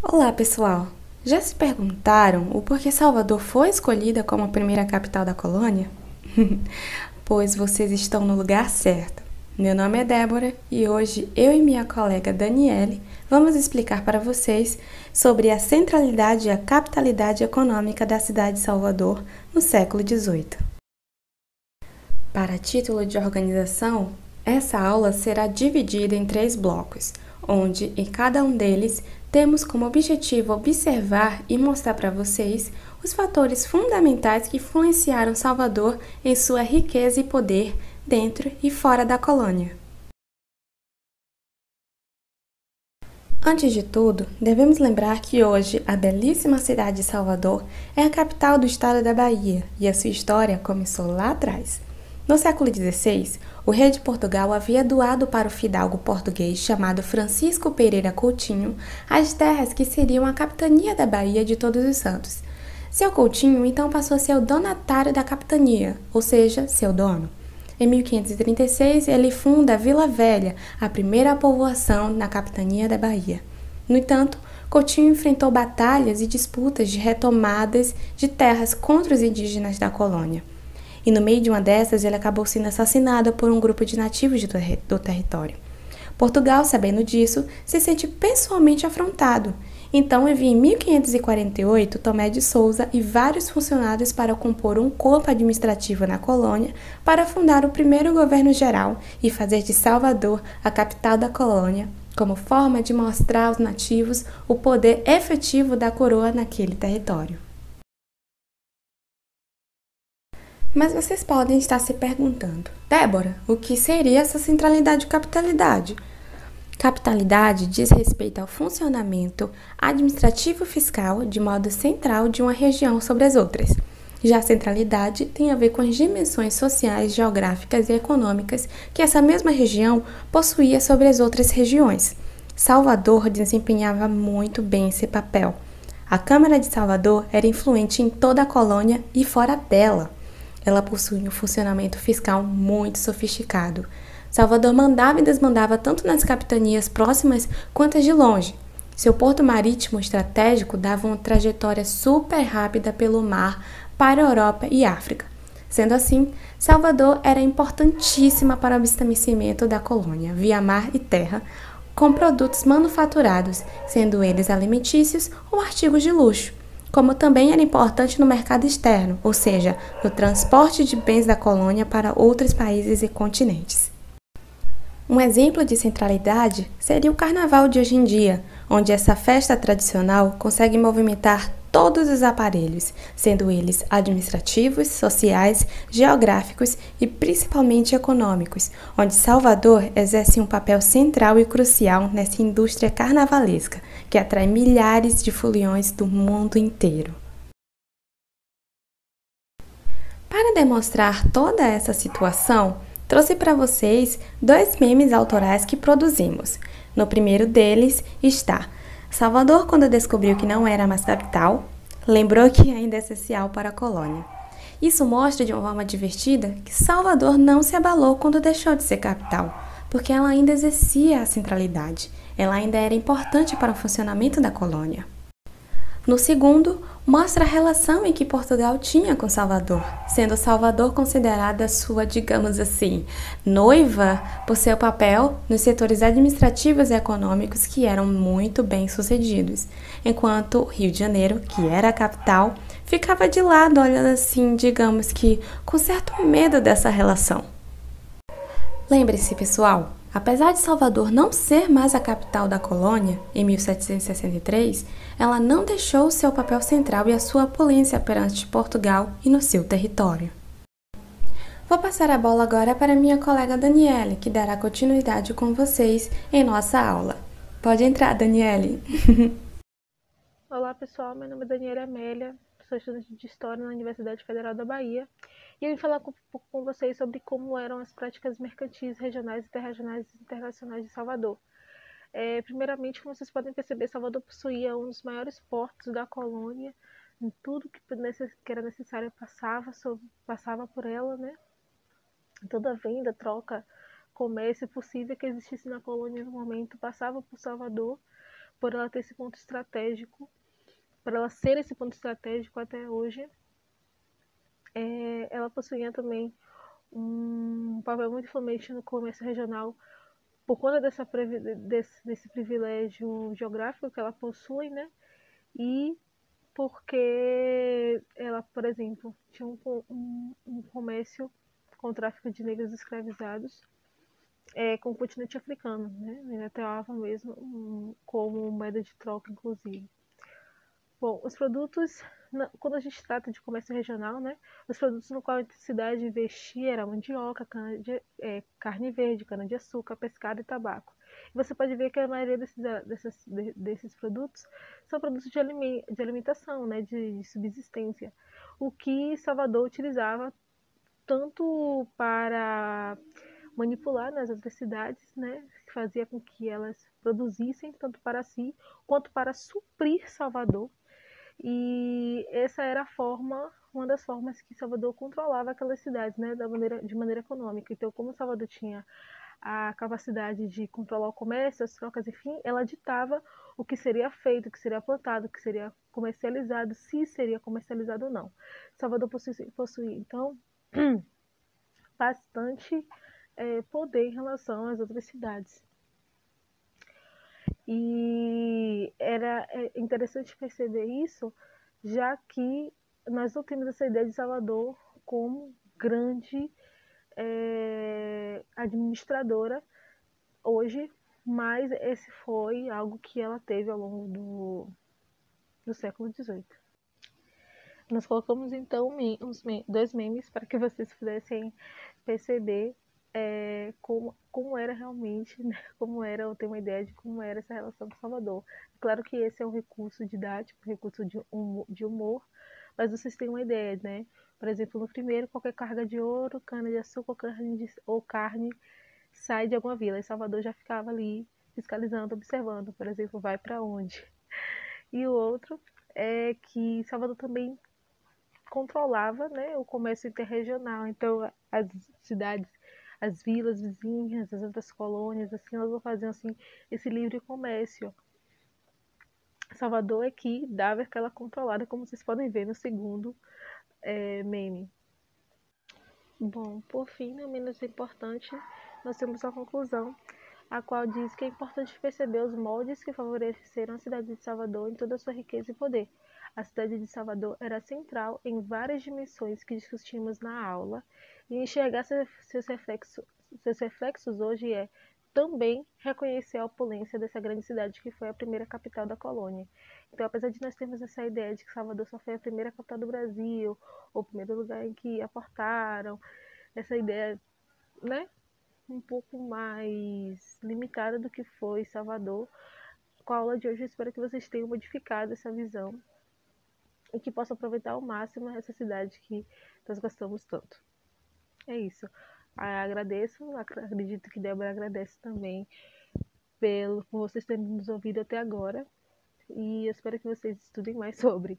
Olá, pessoal! Já se perguntaram o porquê Salvador foi escolhida como a primeira capital da colônia? Pois vocês estão no lugar certo. Meu nome é Débora e hoje eu e minha colega Daniele vamos explicar para vocês sobre a centralidade e a capitalidade econômica da cidade de Salvador no século XVIII. Para título de organização, essa aula será dividida em 3 blocos, onde em cada um deles temos como objetivo observar e mostrar para vocês os fatores fundamentais que influenciaram Salvador em sua riqueza e poder dentro e fora da colônia. Antes de tudo, devemos lembrar que hoje a belíssima cidade de Salvador é a capital do estado da Bahia e a sua história começou lá atrás. No século XVI, o rei de Portugal havia doado para o fidalgo português chamado Francisco Pereira Coutinho as terras que seriam a capitania da Bahia de Todos os Santos. Seu Coutinho então passou a ser o donatário da capitania, ou seja, seu dono. Em 1536, ele funda Vila Velha, a primeira povoação na capitania da Bahia. No entanto, Coutinho enfrentou batalhas e disputas de retomadas de terras contra os indígenas da colônia. E no meio de uma dessas, ele acabou sendo assassinado por um grupo de nativos do território. Portugal, sabendo disso, se sente pessoalmente afrontado. Então envia em 1548 Tomé de Souza e vários funcionários para compor um corpo administrativo na colônia para fundar o primeiro governo geral e fazer de Salvador a capital da colônia, como forma de mostrar aos nativos o poder efetivo da coroa naquele território. Mas vocês podem estar se perguntando, Débora, o que seria essa centralidade e capitalidade? Capitalidade diz respeito ao funcionamento administrativo fiscal de modo central de uma região sobre as outras. Já a centralidade tem a ver com as dimensões sociais, geográficas e econômicas que essa mesma região possuía sobre as outras regiões. Salvador desempenhava muito bem esse papel. A Câmara de Salvador era influente em toda a colônia e fora dela. Ela possuía um funcionamento fiscal muito sofisticado. Salvador mandava e desmandava tanto nas capitanias próximas quanto as de longe. Seu porto marítimo estratégico dava uma trajetória super rápida pelo mar para a Europa e África. Sendo assim, Salvador era importantíssima para o abastecimento da colônia, via mar e terra, com produtos manufaturados, sendo eles alimentícios ou artigos de luxo, como também era importante no mercado externo, ou seja, no transporte de bens da colônia para outros países e continentes. Um exemplo de centralidade seria o carnaval de hoje em dia, onde essa festa tradicional consegue movimentar todos os aparelhos, sendo eles administrativos, sociais, geográficos e principalmente econômicos, onde Salvador exerce um papel central e crucial nessa indústria carnavalesca, que atrai milhares de foliões do mundo inteiro. Para demonstrar toda essa situação, trouxe para vocês 2 memes autorais que produzimos. No primeiro deles está: Salvador, quando descobriu que não era mais capital, lembrou que ainda é essencial para a colônia. Isso mostra de uma forma divertida que Salvador não se abalou quando deixou de ser capital, porque ela ainda exercia a centralidade, ela ainda era importante para o funcionamento da colônia. No segundo, mostra a relação em que Portugal tinha com Salvador, sendo Salvador considerada sua, digamos assim, noiva por seu papel nos setores administrativos e econômicos que eram muito bem sucedidos, enquanto Rio de Janeiro, que era a capital, ficava de lado, olhando assim, digamos que com certo medo dessa relação. Lembre-se, pessoal, apesar de Salvador não ser mais a capital da colônia, em 1763, ela não deixou seu papel central e a sua opulência perante Portugal e no seu território. Vou passar a bola agora para minha colega Daniele, que dará continuidade com vocês em nossa aula. Pode entrar, Daniele. Olá pessoal, meu nome é Daniela Amélia, sou estudante de História na Universidade Federal da Bahia e eu vim falar com vocês sobre como eram as práticas mercantis regionais, interregionais e internacionais de Salvador. Primeiramente, como vocês podem perceber, Salvador possuía um dos maiores portos da colônia, em tudo que era necessário passava por ela, né? Toda venda, troca, comércio possível que existisse na colônia no momento passava por Salvador. por ela ter esse ponto estratégico, por ela ser esse ponto estratégico até hoje, ela possuía também um papel muito influente no comércio regional por conta desse privilégio geográfico que ela possui, né? E porque ela, por exemplo, tinha um comércio com o tráfico de negros escravizados com o continente africano, né? Ele atuava mesmo como moeda de troca, inclusive. Bom, os produtos, quando a gente trata de comércio regional, né? Os produtos no qual a cidade investia era mandioca, carne verde, cana-de-açúcar, pescado e tabaco. E você pode ver que a maioria desses produtos são produtos de alimentação, né? De subsistência. O que Salvador utilizava tanto para manipular nas outras cidades, né, que fazia com que elas produzissem tanto para si quanto para suprir Salvador. E essa era a forma, uma das formas que Salvador controlava aquelas cidades, né, de maneira econômica. Então, como Salvador tinha a capacidade de controlar o comércio, as trocas, enfim, ela ditava o que seria feito, o que seria plantado, o que seria comercializado, se seria comercializado ou não. Salvador possui então, bastante poder em relação às outras cidades. E era interessante perceber isso, já que nós não temos essa ideia de Salvador como grande administradora hoje, mas esse foi algo que ela teve ao longo do século XVIII. Nós colocamos então dois memes para que vocês pudessem perceber como era realmente, né? Como era, eu tenho uma ideia de como era essa relação com Salvador. Claro que esse é um recurso didático, um recurso de humor, mas vocês têm uma ideia, né? Por exemplo, no primeiro, qualquer carga de ouro, cana de açúcar ou carne sai de alguma vila. E Salvador já ficava ali fiscalizando, observando, por exemplo, vai para onde. E o outro é que Salvador também controlava, né, o comércio interregional. Então, as cidades, as vilas vizinhas, as outras colônias, assim, elas vão fazer assim, esse livre comércio. Salvador é que dava aquela controlada, como vocês podem ver no segundo meme. Bom, por fim, não menos importante, nós temos a conclusão, a qual diz que é importante perceber os moldes que favoreceram a cidade de Salvador em toda a sua riqueza e poder. A cidade de Salvador era central em várias dimensões que discutimos na aula, e enxergar seus reflexos hoje é também reconhecer a opulência dessa grande cidade que foi a primeira capital da colônia. Então, apesar de nós termos essa ideia de que Salvador só foi a primeira capital do Brasil, ou o primeiro lugar em que aportaram, essa ideia, né, um pouco mais limitada do que foi Salvador, com a aula de hoje eu espero que vocês tenham modificado essa visão e que possam aproveitar ao máximo essa cidade que nós gostamos tanto. É isso. Agradeço, acredito que Débora agradece também por vocês terem nos ouvido até agora e eu espero que vocês estudem mais sobre.